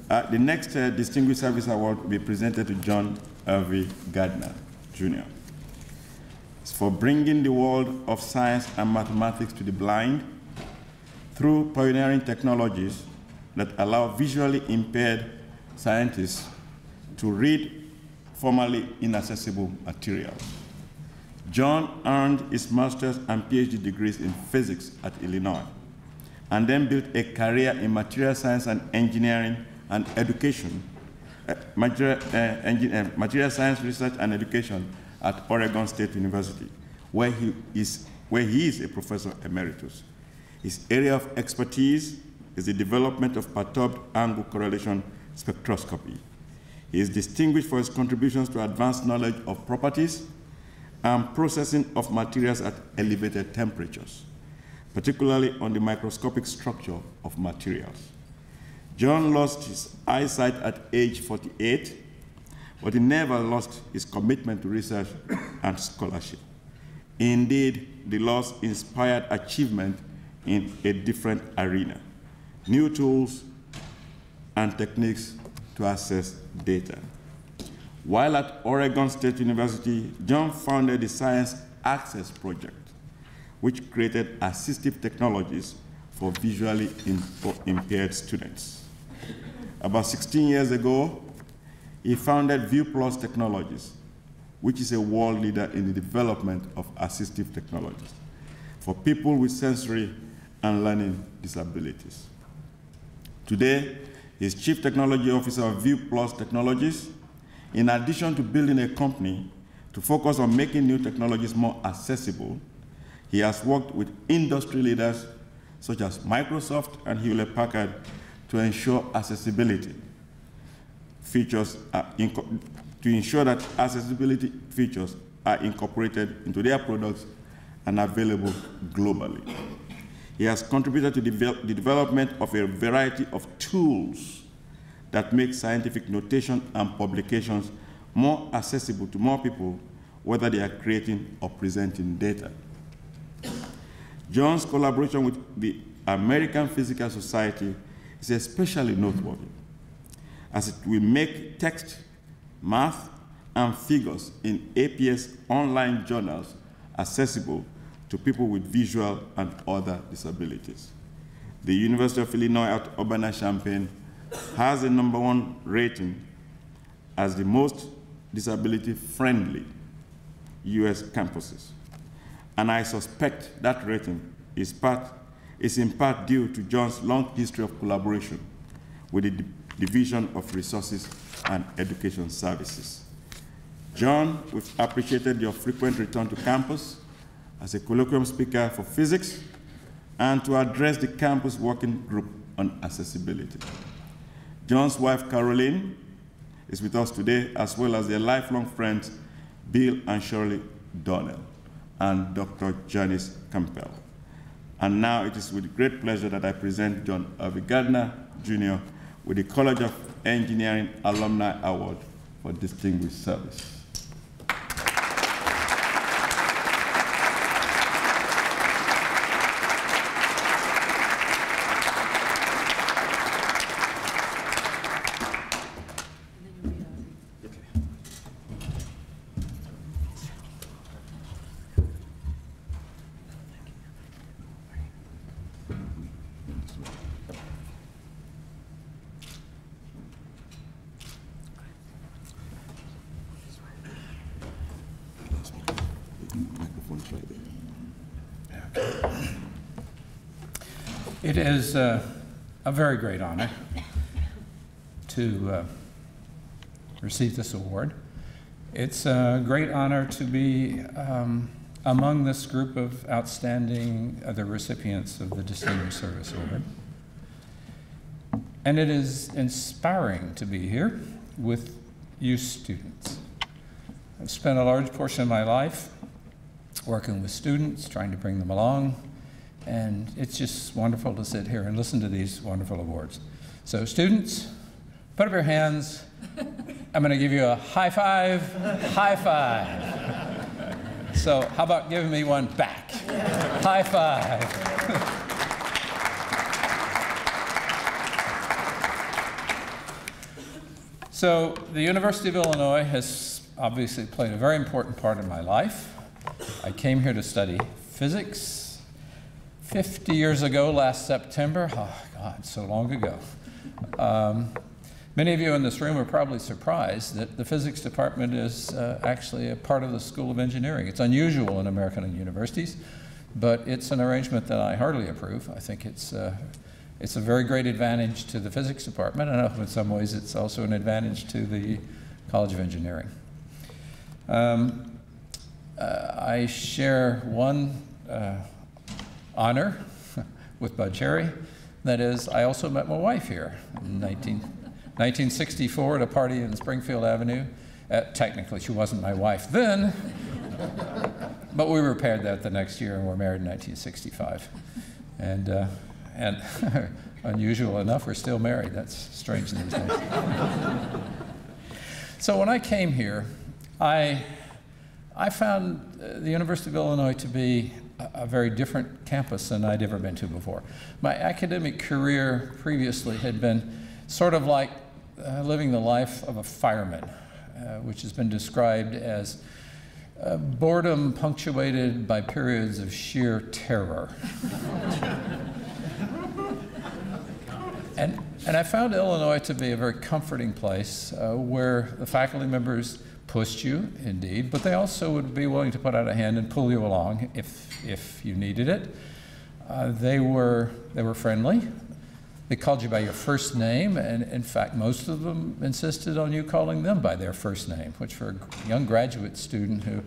The next Distinguished Service Award will be presented to John Arvy Gardner, Jr. It's for bringing the world of science and mathematics to the blind through pioneering technologies that allow visually impaired scientists to read formerly inaccessible materials. John earned his master's and PhD degrees in physics at Illinois, and then built a career in material science and engineering and education, material science research and education at Oregon State University, where he is a professor emeritus. His area of expertise is the development of perturbed angle correlation spectroscopy. He is distinguished for his contributions to advanced knowledge of properties and processing of materials at elevated temperatures, particularly on the microscopic structure of materials. John lost his eyesight at age 48, but he never lost his commitment to research and scholarship. Indeed, the loss inspired achievement in a different arena, new tools and techniques to access data. While at Oregon State University, John founded the Science Access Project, which created assistive technologies for visually impaired students. About 16 years ago, he founded ViewPlus Technologies, which is a world leader in the development of assistive technologies for people with sensory and learning disabilities. Today, he is Chief Technology Officer of ViewPlus Technologies. In addition to building a company to focus on making new technologies more accessible, he has worked with industry leaders such as Microsoft and Hewlett-Packard to ensure accessibility features to ensure that accessibility features are incorporated into their products and available globally. He has contributed to the development of a variety of tools that make scientific notation and publications more accessible to more people, whether they are creating or presenting data. John's collaboration with the American Physical Society is especially noteworthy, as it will make text, math, and figures in APS online journals accessible to people with visual and other disabilities. The University of Illinois at Urbana-Champaign has a #1 rating as the most disability-friendly US campuses. And I suspect that rating is in part due to John's long history of collaboration with the Division of Resources and Education Services. John, we've appreciated your frequent return to campus as a colloquium speaker for physics and to address the campus working group on accessibility. John's wife, Caroline, is with us today, as well as their lifelong friends, Bill and Shirley Donnell, and Dr. Janice Campbell. And now it is with great pleasure that I present John Arvy Gardner, Jr., with the College of Engineering Alumni Award for Distinguished Service. It is a very great honor to receive this award. It's a great honor to be among this group of outstanding other recipients of the Distinguished Service Award. And it is inspiring to be here with you students. I've spent a large portion of my life working with students, trying to bring them along, and it's just wonderful to sit here and listen to these wonderful awards. So students, put up your hands. I'm going to give you a high five, high five. So how about giving me one back? High five. So the University of Illinois has obviously played a very important part in my life. I came here to study physics 50 years ago last September. Oh, God, so long ago. Many of you in this room are probably surprised that the physics department is actually a part of the School of Engineering. It's unusual in American universities, but it's an arrangement that I heartily approve. I think it's a very great advantage to the physics department, and I hope in some ways it's also an advantage to the College of Engineering. I share one honor with Bud Cherry. That is, I also met my wife here in 1964 at a party in Springfield Avenue. Technically, she wasn't my wife then, but we repaired that the next year and were married in 1965. And unusual enough, we're still married. That's strange these days. So when I came here, I found the University of Illinois to be a very different campus than I'd ever been to before. My academic career previously had been sort of like living the life of a fireman, which has been described as boredom punctuated by periods of sheer terror. And I found Illinois to be a very comforting place where the faculty members pushed you, indeed, but they also would be willing to put out a hand and pull you along if you needed it. They were friendly. They called you by your first name, and in fact, most of them insisted on you calling them by their first name, which for a young graduate student who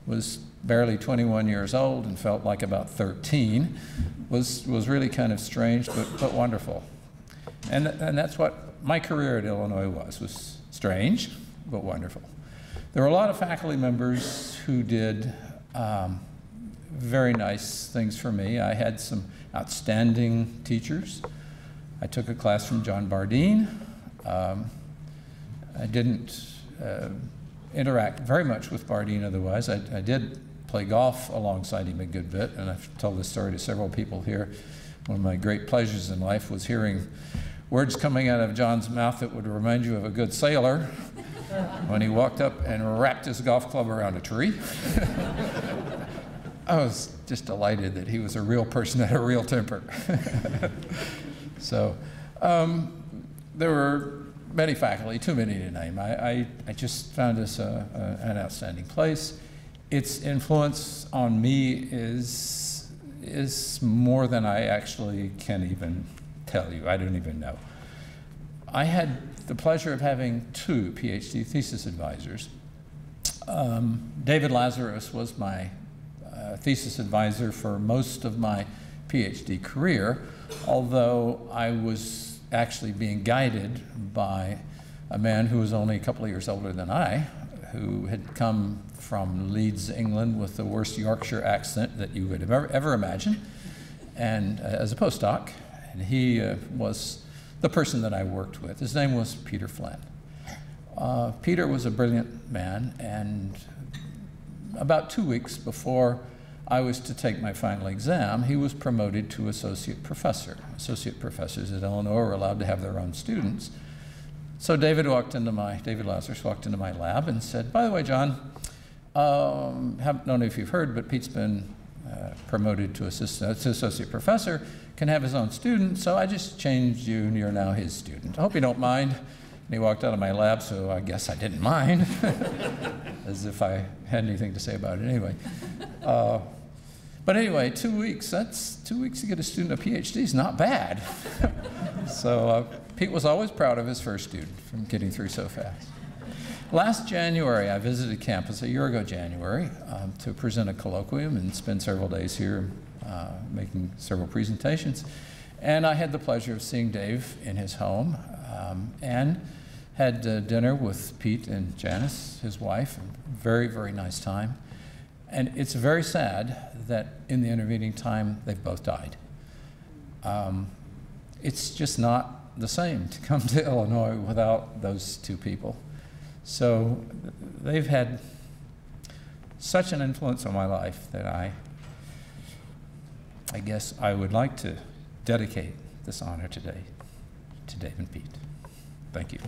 was barely 21 years old and felt like about 13 was really kind of strange, but wonderful. And that's what my career at Illinois was strange, but wonderful. There were a lot of faculty members who did very nice things for me. I had some outstanding teachers. I took a class from John Bardeen. I didn't interact very much with Bardeen otherwise. I did play golf alongside him a good bit, and I've told this story to several people here. One of my great pleasures in life was hearing words coming out of John's mouth that would remind you of a good sailor when he walked up and wrapped his golf club around a tree. I was just delighted that he was a real person that had a real temper. So there were many faculty, too many to name. I just found this an outstanding place. Its influence on me is more than I actually can even tell you. I don't even know. I had the pleasure of having two PhD thesis advisors. David Lazarus was my thesis advisor for most of my PhD career, although I was actually being guided by a man who was only a couple of years older than I, who had come from Leeds, England, with the worst Yorkshire accent that you would have ever imagine, and as a postdoc. And he was the person that I worked with. His name was Peter Flynn. Peter was a brilliant man, and about 2 weeks before I was to take my final exam, he was promoted to associate professor. Associate professors at Illinois were allowed to have their own students. So David Lazarus walked into my lab and said, "By the way, John, don't know if you've heard, but Pete's been promoted to associate professor, can have his own student, so I just changed you and you're now his student. I hope you don't mind." And he walked out of my lab, so I guess I didn't mind, as if I had anything to say about it anyway. But anyway, 2 weeks, that's 2 weeks to get a student a PhD is not bad. So Pete was always proud of his first student from getting through so fast. Last January, I visited campus, a year ago January, to present a colloquium and spend several days here making several presentations. And I had the pleasure of seeing Dave in his home and had dinner with Pete and Janice, his wife. Very, very nice time. And it's very sad that in the intervening time, they've both died. It's just not the same to come to Illinois without those two people. So they've had such an influence on my life that I guess I would like to dedicate this honor today to Dave and Pete. Thank you.